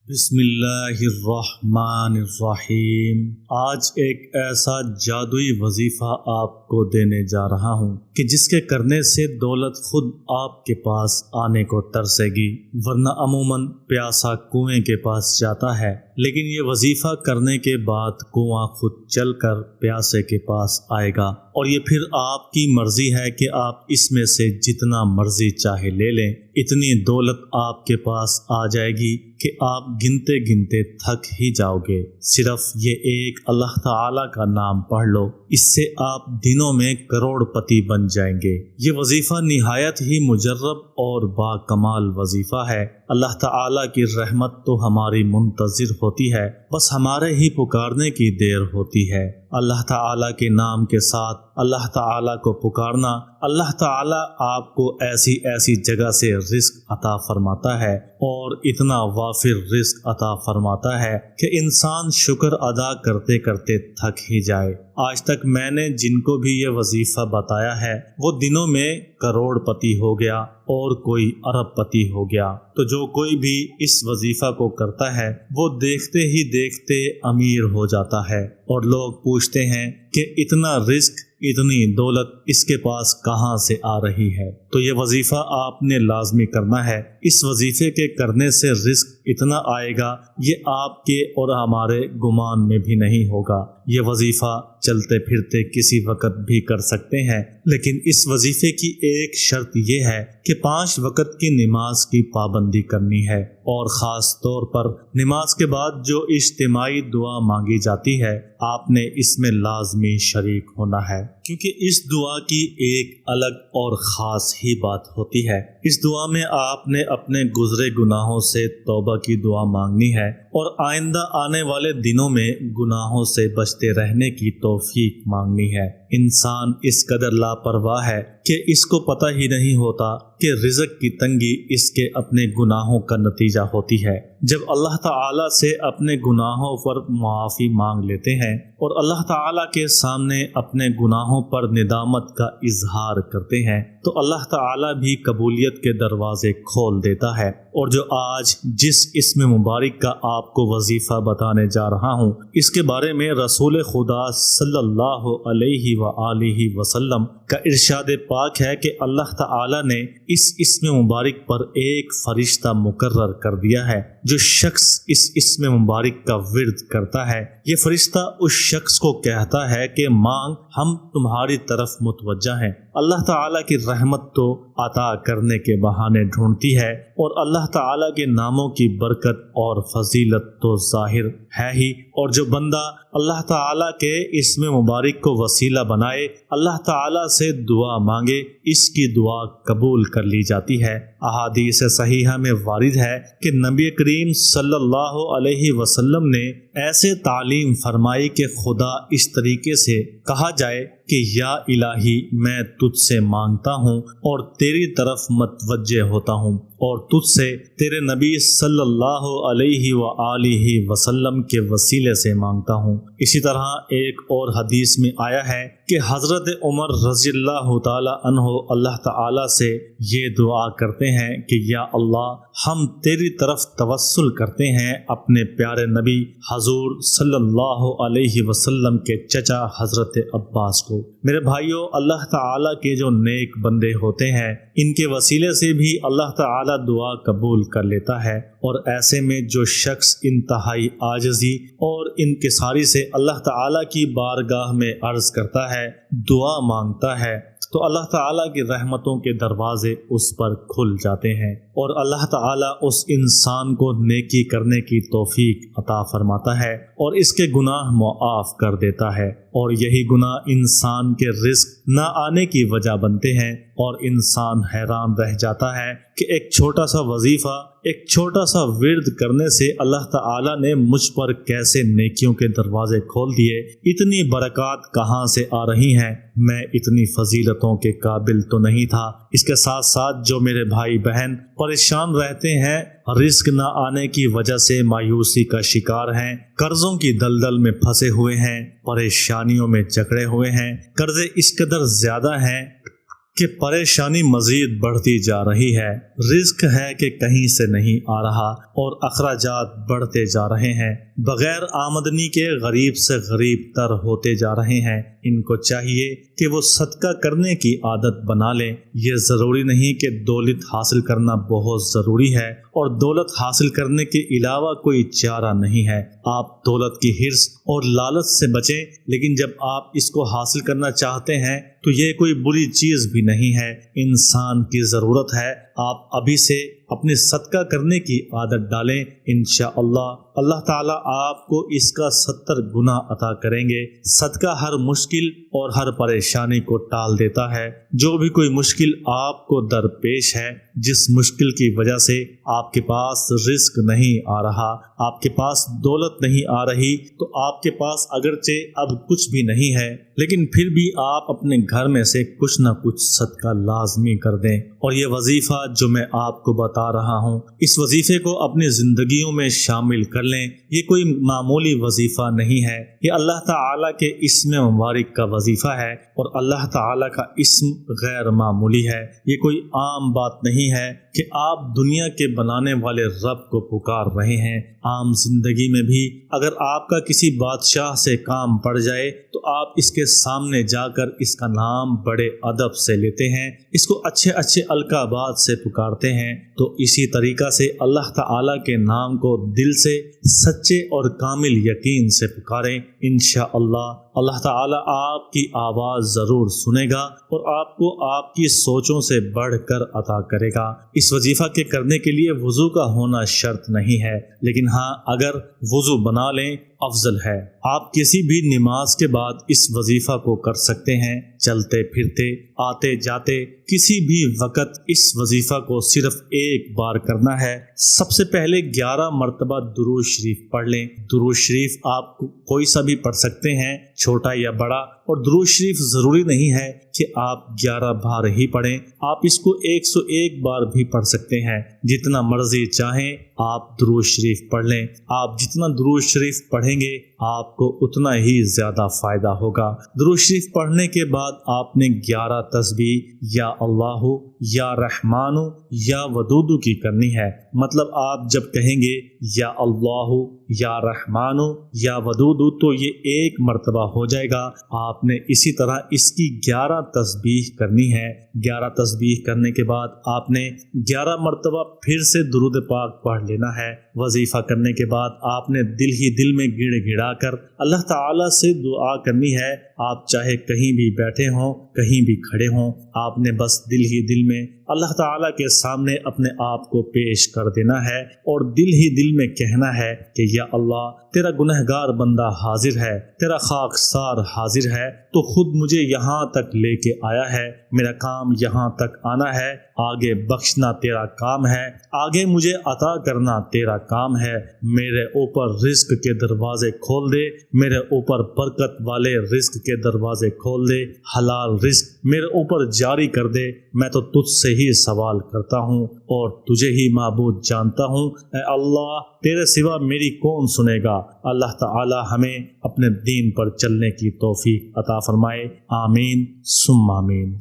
بسم اللہ الرحمن الرحیم۔ آج ایک ایسا جادوئی وظیفہ آپ کو دینے جا رہا ہوں کہ جس کے کرنے سے دولت خود آپ کے پاس آنے کو ترسے گی، ورنہ عموماً پیاسا کنویں کے پاس جاتا ہے، لیکن یہ وظیفہ کرنے کے بعد کنواں خود چل کر پیاسے کے پاس آئے گا، اور یہ پھر آپ کی مرضی ہے کہ آپ اس میں سے جتنا مرضی چاہے لے لیں۔ اتنی دولت آپ کے پاس آ جائے گی کہ آپ گنتے گنتے تھک ہی جاؤ گے۔ صرف یہ ایک اللہ تعالیٰ کا نام پڑھ لو، اس سے آپ دنوں میں کروڑ پتی بن جائیں گے۔ یہ وظیفہ نہایت ہی مجرب اور با کمال وظیفہ ہے۔ اللہ تعالیٰ کی رحمت تو ہماری منتظر ہوتی ہے، بس ہمارے ہی پکارنے کی دیر ہوتی ہے۔ اللہ تعالیٰ کے نام کے ساتھ اللہ تعالیٰ کو پکارنا، اللہ تعالیٰ آپ کو ایسی ایسی جگہ سے رزق عطا فرماتا ہے، اور اتنا وافر رزق عطا فرماتا ہے کہ انسان شکر ادا کرتے کرتے تھک ہی جائے۔ آج تک میں نے جن کو بھی یہ وظیفہ بتایا ہے وہ دنوں میں کروڑ پتی ہو گیا اور کوئی ارب پتی ہو گیا۔ تو جو کوئی بھی اس وظیفہ کو کرتا ہے وہ دیکھتے ہی دیکھتے امیر ہو جاتا ہے، اور لوگ پوچھتے ہیں کہ اتنا رزق، اتنی دولت اس کے پاس کہاں سے آ رہی ہے؟ تو یہ وظیفہ آپ نے لازمی کرنا ہے۔ اس وظیفے کے کرنے سے رزق اتنا آئے گا، یہ آپ کے اور ہمارے گمان میں بھی نہیں ہوگا۔ یہ وظیفہ چلتے پھرتے کسی وقت بھی کر سکتے ہیں، لیکن اس وظیفے کی ایک شرط یہ ہے کہ 5 وقت کی نماز کی پابندی کرنی ہے، اور خاص طور پر نماز کے بعد جو اجتماعی دعا مانگی جاتی ہے آپ نے اس میں لازمی شریک ہونا ہے، کیونکہ اس دعا کی ایک الگ اور خاص ہی بات ہوتی ہے۔ اس دعا میں آپ نے اپنے گزرے گناہوں سے توبہ کی دعا مانگنی ہے، اور آئندہ آنے والے دنوں میں گناہوں سے بچتے رہنے کی توفیق مانگنی ہے۔ انسان اس قدر لاپرواہ ہے کہ اس کو پتہ ہی نہیں ہوتا کہ رزق کی تنگی اس کے اپنے گناہوں کا نتیجہ ہوتی ہے۔ جب اللہ تعالیٰ سے اپنے گناہوں پر معافی مانگ لیتے ہیں اور اللہ تعالیٰ کے سامنے اپنے گناہوں پر ندامت کا اظہار کرتے ہیں، تو اللہ تعالیٰ بھی قبولیت کے دروازے کھول دیتا ہے۔ اور جو آج جس اسم مبارک کا آپ کو وظیفہ بتانے جا رہا ہوں، اس کے بارے میں رسول خدا صلی اللہ علیہ وآلہ وسلم کا ارشاد پاک ہے کہ اللہ تعالیٰ نے اس اسم مبارک پر ایک فرشتہ مقرر کر دیا ہے۔ جو شخص اس اسم مبارک کا ورد کرتا ہے، یہ فرشتہ اس شخص کو کہتا ہے کہ مانگ، ہم تمہاری طرف متوجہ ہیں۔ اللہ تعالیٰ کی رحمت تو عطا کرنے کے بہانے ڈھونڈتی ہے، اور اللہ تعالیٰ کے ناموں کی برکت اور فضیلت تو ظاہر ہے ہی، اور جو بندہ اللہ تعالیٰ کے اسم مبارک کو وسیلہ بنائے، اللہ تعالیٰ سے دعا مانگے، اس کی دعا قبول کر لی جاتی ہے۔ احادیث صحیحہ میں وارد ہے کہ نبی کریم صلی اللہ علیہ وسلم نے ایسے تعلیم فرمائی کہ خدا اس طریقے سے کہا جائے کہ یا الہی، میں تجھ سے مانگتا ہوں اور تیری طرف متوجہ ہوتا ہوں، اور تجھ سے تیرے نبی صلی اللہ علیہ وآلہ وسلم کے وسیلے سے مانگتا ہوں۔ اسی طرح ایک اور حدیث میں آیا ہے کہ حضرت عمر رضی اللہ تعالی عنہ اللہ تعالی سے یہ دعا کرتے ہیں کہ یا اللہ، ہم تیری طرف توسل کرتے ہیں اپنے پیارے نبی حضور صلی اللہ علیہ وسلم کے چچا حضرت عباس کو۔ میرے بھائیوں، اللہ تعالیٰ کے جو نیک بندے ہوتے ہیں، ان کے وسیلے سے بھی اللہ تعالیٰ دعا قبول کر لیتا ہے، اور ایسے میں جو شخص انتہائی عاجزی اور انکساری سے اللہ تعالیٰ کی بارگاہ میں عرض کرتا ہے، دعا مانگتا ہے، تو اللہ تعالیٰ کی رحمتوں کے دروازے اس پر کھل جاتے ہیں، اور اللہ تعالیٰ اس انسان کو نیکی کرنے کی توفیق عطا فرماتا ہے، اور اس کے گناہ معاف کر دیتا ہے۔ اور یہی گناہ انسان کے رزق نہ آنے کی وجہ بنتے ہیں، اور انسان حیران رہ جاتا ہے کہ ایک چھوٹا سا وظیفہ، ایک چھوٹا سا ورد کرنے سے اللہ تعالیٰ نے مجھ پر کیسے نیکیوں کے دروازے کھول دیے، اتنی برکات کہاں سے آ رہی ہیں، میں اتنی فضیلتوں کے قابل تو نہیں تھا۔ اس کے ساتھ ساتھ جو میرے بھائی بہن پریشان رہتے ہیں، رزق نہ آنے کی وجہ سے مایوسی کا شکار ہیں، قرضوں کی دلدل میں پھنسے ہوئے ہیں، پریشانیوں میں جکڑے ہوئے ہیں، قرضے اس قدر زیادہ ہیں کہ پریشانی مزید بڑھتی جا رہی ہے، رزق ہے کہ کہیں سے نہیں آ رہا اور اخراجات بڑھتے جا رہے ہیں، بغیر آمدنی کے غریب سے غریب تر ہوتے جا رہے ہیں۔ ان کو چاہیے کہ وہ صدقہ کرنے کی عادت بنا لیں۔ یہ ضروری نہیں کہ دولت حاصل کرنا بہت ضروری ہے اور دولت حاصل کرنے کے علاوہ کوئی چارہ نہیں ہے۔ آپ دولت کی حرص اور لالچ سے بچیں، لیکن جب آپ اس کو حاصل کرنا چاہتے ہیں تو یہ کوئی بری چیز بھی نہیں ہے، انسان کی ضرورت ہے۔ آپ ابھی سے اپنے صدقہ کرنے کی عادت ڈالیں، انشاءاللہ اللہ تعالیٰ آپ کو اس کا 70 گنا عطا کریں گے۔ صدقہ ہر مشکل اور ہر پریشانی کو ٹال دیتا ہے۔ جو بھی کوئی مشکل آپ کو درپیش ہے، جس مشکل کی وجہ سے آپ کے پاس رزق نہیں آ رہا، آپ کے پاس دولت نہیں آ رہی، تو آپ کے پاس اگرچہ اب کچھ بھی نہیں ہے، لیکن پھر بھی آپ اپنے گھر میں سے کچھ نہ کچھ صدقہ لازمی کر دیں۔ اور یہ وظیفہ جو میں آپ کو بتا رہا ہوں، اس وظیفے کو اپنی زندگیوں میں شامل کر لیں۔ یہ کوئی معمولی وظیفہ نہیں ہے، یہ اللہ تعالیٰ کے اسم مبارک کا وظیفہ ہے، اور اللہ تعالیٰ کا اسم غیر معمولی ہے۔ یہ کوئی عام بات نہیں ہے کہ آپ دنیا کے بنانے والے رب کو پکار رہے ہیں۔ عام زندگی میں بھی اگر آپ کا کسی بادشاہ سے کام پڑ جائے تو آپ اس کے سامنے جا کر اس کا نام بڑے ادب سے لیتے ہیں، اس کو اچھے اچھے القابات سے پکارتے ہیں۔ تو اسی طریقہ سے اللہ تعالیٰ کے نام کو دل سے سچے اور کامل یقین سے پکاریں، انشاءاللہ اللہ تعالیٰ آپ کی آواز ضرور سنے گا اور آپ کو آپ کی سوچوں سے بڑھ کر عطا کرے گا۔ اس وظیفہ کے کرنے کے لیے وضو کا ہونا شرط نہیں ہے، لیکن ہاں اگر وضو بنا لیں افضل ہے۔ آپ کسی بھی نماز کے بعد اس وظیفہ کو کر سکتے ہیں، چلتے پھرتے، آتے جاتے، کسی بھی وقت اس وظیفہ کو صرف ایک بار کرنا ہے۔ سب سے پہلے 11 مرتبہ درود شریف پڑھ لیں۔ درود شریف آپ کوئی سا بھی پڑھ سکتے ہیں، چھوٹا یا بڑا، اور درود شریف ضروری نہیں ہے کہ آپ 11 بار ہی پڑھیں، آپ اس کو 101 بار بھی پڑھ سکتے ہیں، جتنا مرضی چاہیں آپ درود شریف پڑھ لیں۔ آپ جتنا درود شریف پڑھیں گے آپ کو اتنا ہی زیادہ فائدہ ہوگا۔ درود شریف پڑھنے کے بعد آپ نے 11 تسبیح یا اللہ یا رحمان یا ودود کی کرنی ہے۔ مطلب آپ جب کہیں گے یا اللہ یا رحمان یا ودود تو یہ ایک مرتبہ ہو جائے گا، آپ نے اسی طرح اس کی 11 تسبیح کرنی ہے۔ 11 تسبیح کرنے کے بعد آپ نے 11 مرتبہ پھر سے درود پاک پڑھ لینا ہے۔ وظیفہ کرنے کے بعد آپ نے دل ہی دل میں گڑ گڑا کر اللہ تعالیٰ سے دعا کرنی ہے۔ آپ چاہے کہیں بھی بیٹھے ہوں، کہیں بھی کھڑے ہوں، آپ نے بس دل ہی دل میں اللہ تعالیٰ کے سامنے اپنے آپ کو پیش کر دینا ہے اور دل ہی دل میں کہنا ہے کہ یا اللہ تیرا گنہگار بندہ حاضر ہے، تیرا خاکسار حاضر ہے، تو خود مجھے یہاں تک لے کے آیا ہے، میرا کام یہاں تک آنا ہے، آگے بخشنا تیرا کام ہے، آگے مجھے عطا کرنا تیرا کام ہے، میرے اوپر رزق کے دروازے کھول دے، میرے اوپر برکت والے رزق کے دروازے کھول دے، حلال رزق میرے اوپر جاری کر دے۔ میں تو تجھ سے ہی سوال کرتا ہوں اور تجھے ہی معبود جانتا ہوں، اے اللہ تیرے سوا میری کون سنے گا۔ اللہ تعالی ہمیں اپنے دین پر چلنے کی توفیق عطا فرمائے، آمین ثم آمین۔